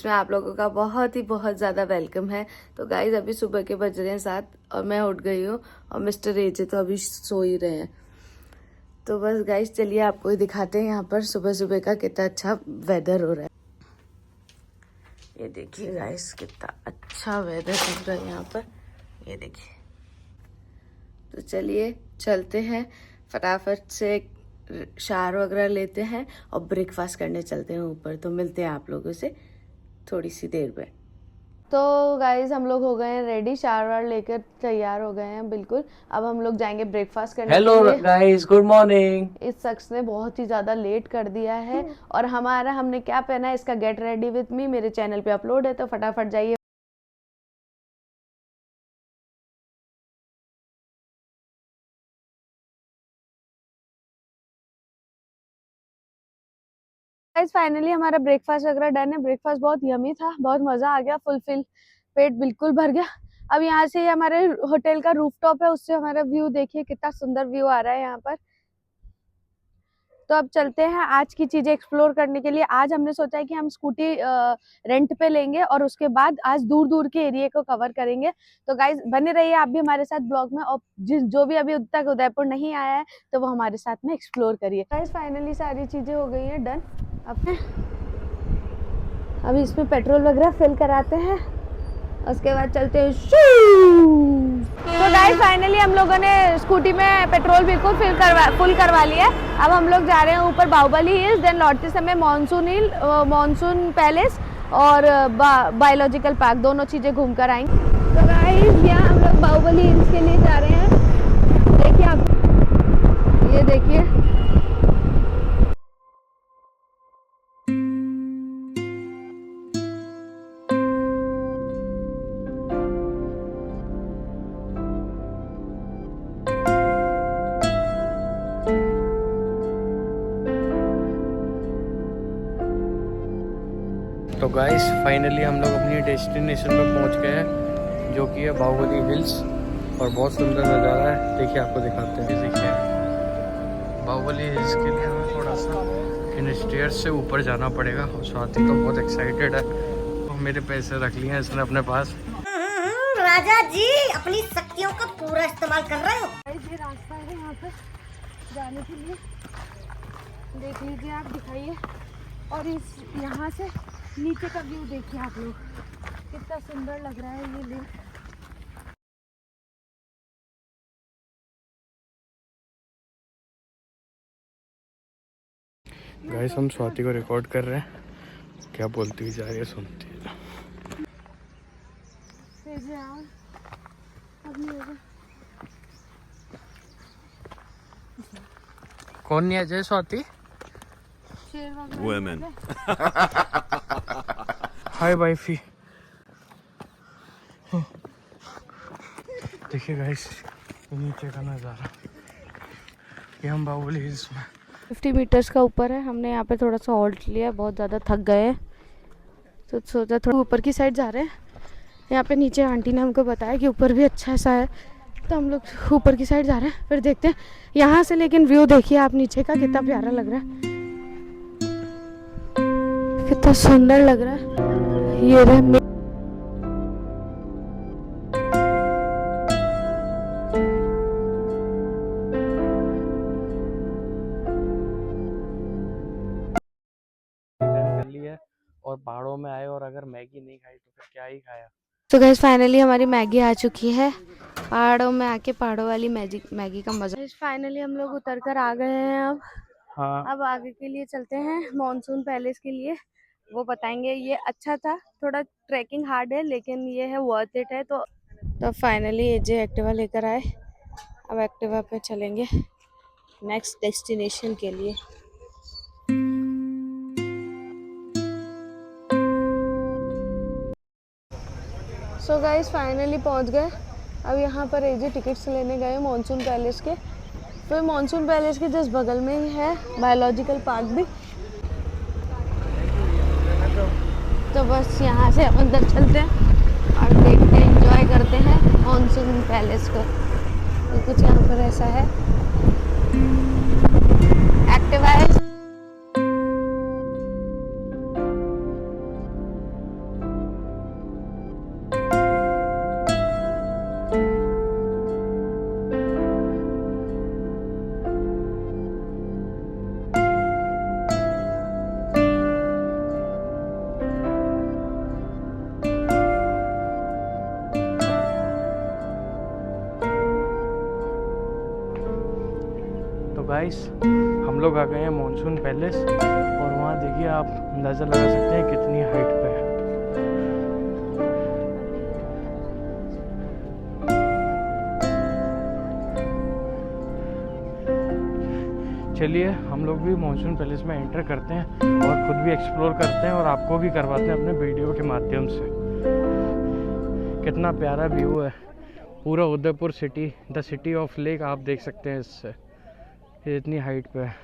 जिसमें आप लोगों का बहुत ही बहुत ज़्यादा वेलकम है। तो गाइज अभी सुबह के बज रहे हैं 7 और मैं उठ गई हूँ और मिस्टर एजे तो अभी सो ही रहे हैं। तो बस गाइज चलिए आपको ही दिखाते हैं यहाँ पर सुबह सुबह का कितना अच्छा वेदर हो रहा है। ये देखिए गाइज कितना अच्छा वेदर हो रहा है यहाँ पर, ये देखिए। तो चलिए चलते हैं, फटाफट से शावर वगैरह लेते हैं और ब्रेकफास्ट करने चलते हैं ऊपर। तो मिलते हैं आप लोगों से थोड़ी सी देर में। तो गाइज हम लोग हो गए हैं रेडी, शावर लेकर तैयार हो गए हैं बिल्कुल। अब हम लोग जाएंगे ब्रेकफास्ट करने हेलो के लिए। Guys, good morning. इस शख्स ने बहुत ही ज़्यादा लेट कर दिया है और हमने क्या पहना है इसका गेट रेडी विथ मी मेरे चैनल पे अपलोड है, तो फटाफट जाइए। गाइस फाइनली हमारा ब्रेकफास्ट वगैरह डन है। ब्रेकफास्ट बहुत यमी था, बहुत मज़ा आ गया, फुलफिल, पेट बिल्कुल भर गया। अब यहाँ से हमारे होटल का रूफटॉप है, उससे हमारा व्यू देखिए कितना सुंदर व्यू आ रहा है यहाँ पर। तो अब चलते हैं आज की चीजें एक्सप्लोर करने के लिए। आज हमने सोचा है कि हम स्कूटी रेंट पे लेंगे और उसके बाद आज दूर दूर के एरिया को कवर करेंगे। तो गाइज बने रहिए आप भी हमारे साथ ब्लॉग में, और जो भी अभी तक उदयपुर नहीं आया है तो वो हमारे साथ में एक्सप्लोर करिए। गाइज फाइनली सारी चीजें हो गई हैं डन। अभी इसमें पेट्रोल वगैरह फिल कराते हैं, उसके बाद चलते हैं। तो गाइस फाइनली हम लोगों ने स्कूटी में पेट्रोल बिल्कुल फुल करवा लिया है। अब हम लोग जा रहे हैं ऊपर बाहुबली हिल्स, देन लौटते समय मानसून हिल, मानसून पैलेस और बायोलॉजिकल पार्क, दोनों चीज़ें घूम कर आएंगे। तो गाइस यहाँ हम लोग बाहुबली हिल्स के लिए जा रहे हैं। देखिए आप, ये देखिए तो गाइस फाइनली हम लोग अपनी डेस्टिनेशन पर पहुंच गए हैं, जो कि है बाहुबली हिल्स, और बहुत सुंदर नज़ारा है। देखिए आपको दिखाते हैं। देखिए बाहुबली हिल्स के लिए हमें थोड़ा सा इन स्टेयर्स से ऊपर जाना पड़ेगा, और स्वाति तो बहुत एक्साइटेड है। तो मेरे पैसे रख लिए हैं इसने अपने पास। राजा जी अपनी शक्तियों का पूरा इस्तेमाल कर रहे हो। ये रास्ता है यहाँ पर जाने के लिए, देख लीजिए आप, दिखाइए। और इस यहाँ से नीचे का व्यू देखिए आप लोग, कितना सुंदर लग रहा है ये लेक। गाइस हम स्वाति को रिकॉर्ड कर रहे हैं, क्या बोलती हुई जा रही है, सुनती है। कौन नहीं आ जाए स्वाति? Women. हाय वाइफी। देखिए गाइस नीचे का नज़ारा, ये हम बाहुबली हिल्स में 50 मीटर्स का ऊपर है। हमने यहाँ पे थोड़ा सा हॉल्ट लिया, बहुत ज़्यादा थक गए हैं तो सोचा थोड़ा ऊपर की साइड जा रहे हैं। यहाँ पे नीचे आंटी ने हमको बताया कि ऊपर भी अच्छा सा है, तो हम लोग ऊपर की साइड जा रहे हैं, फिर देखते हैं यहाँ से। लेकिन व्यू देखिए आप नीचे का, कितना प्यारा लग रहा है, कितना सुंदर लग रहा है। ये रहे कर ली है, और पहाड़ों में आए और अगर मैगी नहीं खाई तो फिर क्या ही खाया। तो गाइस फाइनली हमारी मैगी आ चुकी है। पहाड़ों में आके पहाड़ों वाली मैगी का मजा। फाइनली हम लोग उतर कर आ गए हैं। अब हाँ अब आगे के लिए चलते हैं मानसून पैलेस के लिए, वो बताएंगे। ये अच्छा था, थोड़ा ट्रैकिंग हार्ड है लेकिन ये है वर्थ इट है। तो फाइनली एजे एक्टिवा लेकर आए, अब एक्टिवा पे चलेंगे नेक्स्ट डेस्टिनेशन के लिए। सो गाइस फाइनली पहुंच गए। अब यहाँ पर एजे टिकट्स लेने गए मानसून पैलेस के, फिर मानसून पैलेस के जस्ट बगल में ही है बायोलॉजिकल पार्क भी। तो बस यहाँ से हम अंदर चलते हैं और देखते हैं, एंजॉय करते हैं मानसून पैलेस को। तो कुछ यहाँ पर ऐसा है, एक्टिवा है। गाइस हम लोग आ गए हैं मॉनसून पैलेस, और वहाँ देखिए आप अंदाज़ा लगा सकते हैं कितनी हाइट पे है। चलिए हम लोग भी मॉनसून पैलेस में एंटर करते हैं और खुद भी एक्सप्लोर करते हैं और आपको भी करवाते हैं अपने वीडियो के माध्यम से। कितना प्यारा व्यू है, पूरा Udaipur city, the city of lake आप देख सकते हैं इससे। ये इतनी हाइट पे है।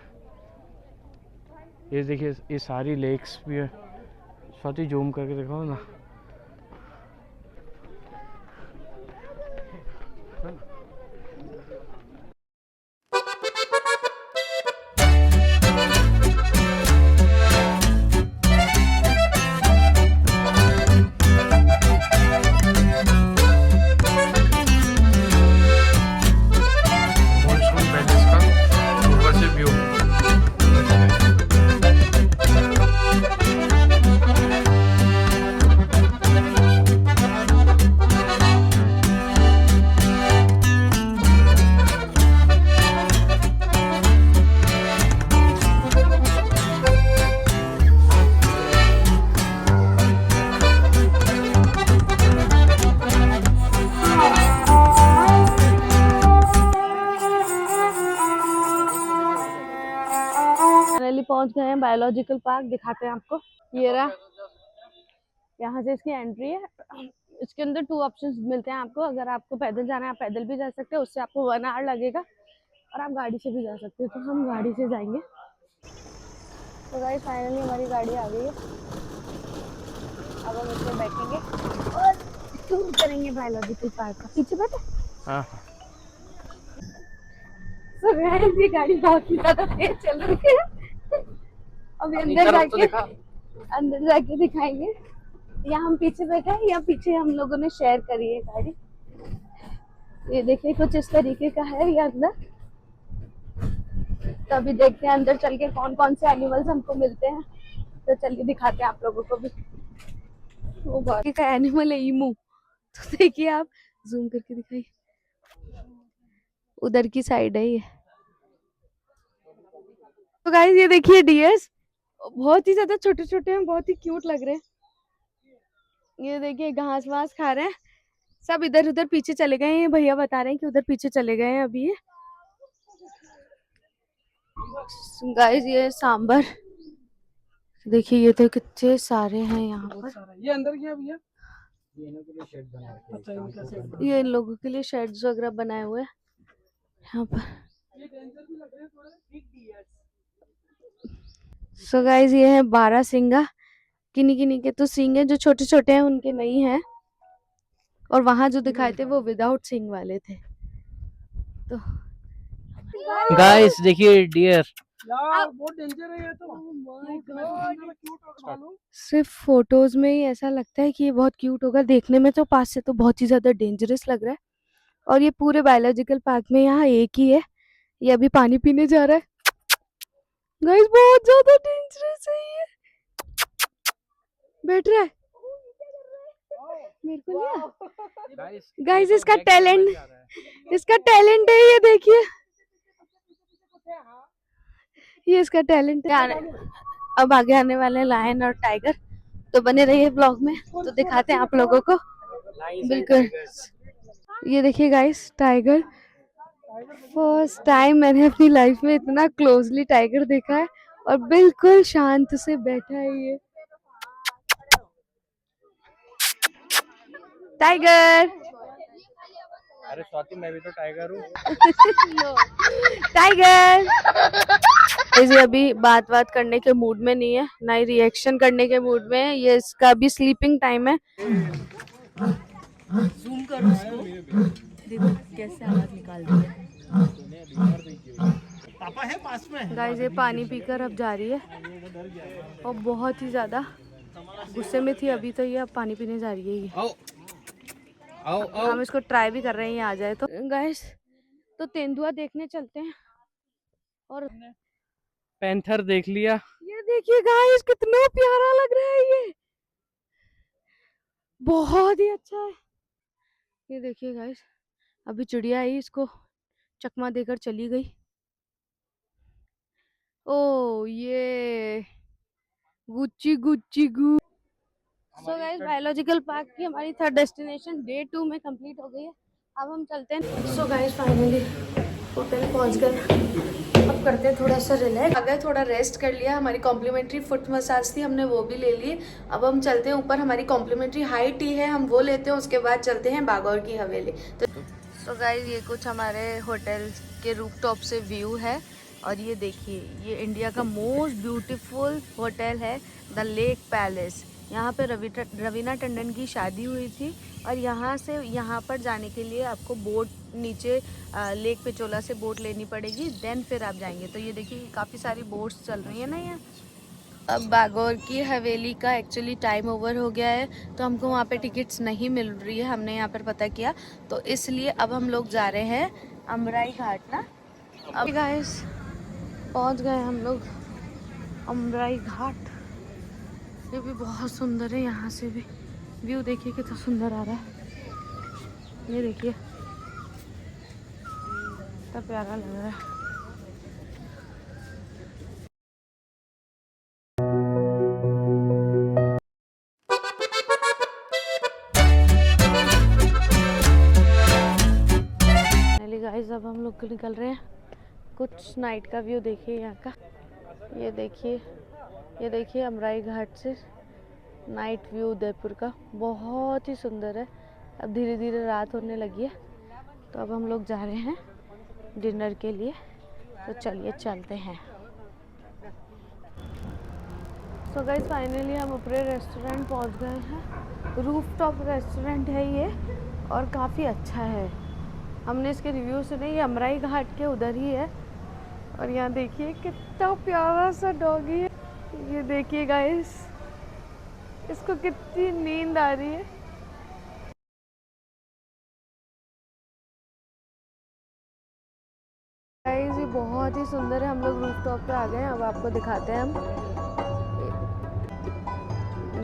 ये देखिए ये सारी लेक्स भी है, साथ ही जूम करके देखो ना। मॉनसून पैलेस का ऊपर से व्यू। फाइनली पहुंच गए हैं बायोलॉजिकल पार्क, दिखाते हैं आपको। ये रहा, यहाँ से इसकी एंट्री है। इसके अंदर 2 ऑप्शंस मिलते हैं आपको। अगर आपको पैदल जाना है आप पैदल भी जा सकते हैं, उससे आपको 1 आवर लगेगा, और आप गाड़ी से भी जा सकते हैं। तो हम गाड़ी से जाएंगे। तो गाइस फाइनली हमारी गाड़ी आ गई है। अब हम इसमें बैठेंगे और टूर करेंगे बायोलॉजिकल पार्क का। पीछे बैठे। हाँ तो गाइस ये गाड़ी बहुत ही ज्यादा तेज चल रही है। अब अंदर जाके दिखाएंगे। यहाँ हम पीछे बैठे हैं, या पीछे हम लोगों ने शेयर करी है गाड़ी। ये देखिए कुछ इस तरीके का है ये अंदर। तो अभी देखते हैं अंदर चल के कौन कौन से एनिमल्स हमको मिलते हैं। तो चलिए दिखाते हैं आप लोगों को भी। वो बाकी का एनिमल है ईमू। तो देखिए आप जूम करके दिखाइए, उधर की साइड है ये। तो गाइस ये देखिए डियर्स, बहुत ही ज्यादा छोटे छोटे हैं, बहुत ही क्यूट लग रहे हैं। ये देखिए घास वास खा रहे हैं। सब इधर उधर पीछे चले गए हैं। ये भैया बता रहे हैं कि उधर पीछे चले गए हैं अभी ये। गाइस ये सांबर देखिए, ये तो कितने सारे हैं यहाँ पर। ये अंदर क्या भैया? ये इन लोगों के लिए शेड्स वगैरह बनाए हुए हैं यहाँ पर। सो गाइस ये है 12 सिंगा। किन्हीं किन्हीं के तो सींग है, जो छोटे छोटे हैं उनके नहीं है। और वहां जो दिखाए थे वो विदाउट सींग वाले थे। तो गाइस देखिए डियर। बहुत डेंजर है ये तो। सिर्फ फोटोज में ही ऐसा लगता है कि ये बहुत क्यूट होगा, देखने में तो पास से तो बहुत ही ज्यादा डेंजरस लग रहा है। और ये पूरे बायोलॉजिकल पार्क में यहाँ एक ही है। ये अभी पानी पीने जा रहा है। गाइस बहुत ज्यादा डेंजरस है ये। बैठ रहा है मेरे को लिया। गाइस इसका टैलेंट है ये देखिए। ये इसका टैलेंट है। अब आगे आने वाले लायन और टाइगर। तो बने रहिए ब्लॉग में, तो दिखाते हैं आप लोगों को। बिल्कुल ये देखिए गाइस टाइगर। फर्स्ट टाइम मैंने अपनी लाइफ में इतना क्लोजली टाइगर देखा है, और बिल्कुल शांत से बैठा है ये टाइगर। अरे स्वाति मैं भी तो टाइगर हूँ। टाइगर इसे अभी बात करने के मूड में नहीं है, ना ही रिएक्शन करने के मूड में है। ये इसका अभी स्लीपिंग टाइम है। जूम करो इसको, देखो कैसे आवाज निकालती है। पापा है पास में। गाइस ये पानी पीकर अब जा रही है, और बहुत ही ज्यादा गुस्से में थी अभी, तो ये अब पानी पीने जा रही है ये। आओ हम इसको ट्राई भी कर रहे हैं ये आ जाए तो। गाइस तो तेंदुआ देखने चलते हैं। और पैंथर देख लिया। ये देखिए गाइस कितना प्यारा लग रहा है ये, बहुत ही अच्छा है। ये देखिए गाइस अभी चिड़िया आई, इसको चकमा देकर चली गई। ओ ये गुच्ची गुच्ची गु। सो गाइस बायोलॉजिकल पार्क की हमारी थर्ड डेस्टिनेशन डे 2 में कंप्लीट हो गई है। अब हम चलते हैं। सो गाइस फाइनली होटल पहुंच गए। अब करते हैं थोड़ा सा रिलैक्स। आ गए, थोड़ा रेस्ट कर लिया। हमारी कॉम्प्लीमेंट्री फुट मसाज थी, हमने वो भी ले ली। अब हम चलते हैं ऊपर, हमारी कॉम्प्लीमेंट्री हाई टी है, हम वो लेते हैं। उसके बाद चलते हैं बागौर की हवेली। तो गाइस ये कुछ हमारे होटल के रूफटॉप से व्यू है। और ये देखिए, ये इंडिया का मोस्ट ब्यूटीफुल होटल है, द लेक पैलेस। यहाँ पे रवीना टंडन की शादी हुई थी। और यहाँ से यहाँ पर जाने के लिए आपको बोट नीचे लेक पिचोला से बोट लेनी पड़ेगी, देन फिर आप जाएंगे। तो ये देखिए काफ़ी सारी बोट्स चल रही है ना यहाँ। अब बागौर की हवेली का एक्चुअली टाइम ओवर हो गया है, तो हमको वहाँ पे टिकट्स नहीं मिल रही है, हमने यहाँ पर पता किया। तो इसलिए अब हम लोग जा रहे हैं अमराई घाट ना। अब गाइस पहुँच गए हम लोग अमराई घाट। ये भी बहुत सुंदर है, यहाँ से भी व्यू देखिए कितना सुंदर आ रहा है। ये देखिए कितना प्यारा लग रहा है। गाइस अब हम लोग निकल रहे हैं। कुछ नाइट का व्यू देखिए यहाँ का। ये देखिए अमराई घाट से नाइट व्यू उदयपुर का बहुत ही सुंदर है। अब धीरे धीरे रात होने लगी है, तो अब हम लोग जा रहे हैं डिनर के लिए। तो चलिए चलते हैं। सो गाइस फाइनली हम ऊपरे रेस्टोरेंट पहुंच गए हैं। रूफटॉप रेस्टोरेंट है ये और काफ़ी अच्छा है। हमने इसके रिव्यू सुने, ये अमराई घाट के उधर ही है। और यहाँ देखिए कितना प्यारा सा डॉगी है। ये देखिए गाइस, इसको कितनी नींद आ रही है। गाइस ये बहुत ही सुंदर है। हम लोग रूफटॉप पे आ गए हैं, अब आपको दिखाते हैं हम।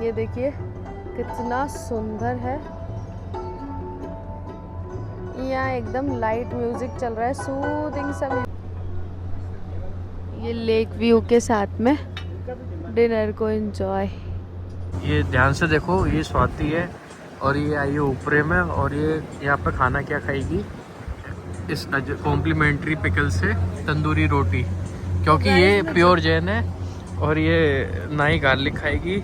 ये देखिए कितना सुंदर है। यहाँ एकदम लाइट म्यूजिक चल रहा है, सूदिंग सा। ये लेक व्यू के साथ में डिनर को एंजॉय। ये ध्यान से देखो, ये स्वाति है और ये आई है ऊपरे में। और ये यहाँ पे खाना क्या खाएगी, इस कॉम्प्लीमेंट्री पिकल से तंदूरी रोटी, क्योंकि ये प्योर जैन है। और ये ना ही गार्लिक खाएगी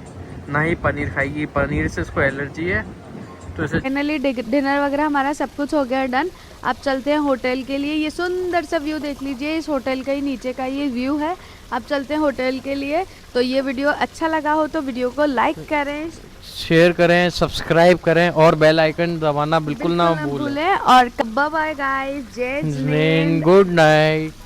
ना ही पनीर खाएगी, पनीर से इसको एलर्जी है। तो इसे फाइनली डिनर वगैरह हमारा सब कुछ हो गया डन। आप चलते हैं होटल के लिए। ये सुंदर सा व्यू देख लीजिए, इस होटल का ही नीचे का ये व्यू है। आप चलते हैं होटल के लिए। तो ये वीडियो अच्छा लगा हो तो वीडियो को लाइक करें, शेयर करें, सब्सक्राइब करें और बेल आइकन दबाना बिल्कुल ना भूलें। और बाय बाय गाइस, जय जिनेंद्र। Good night.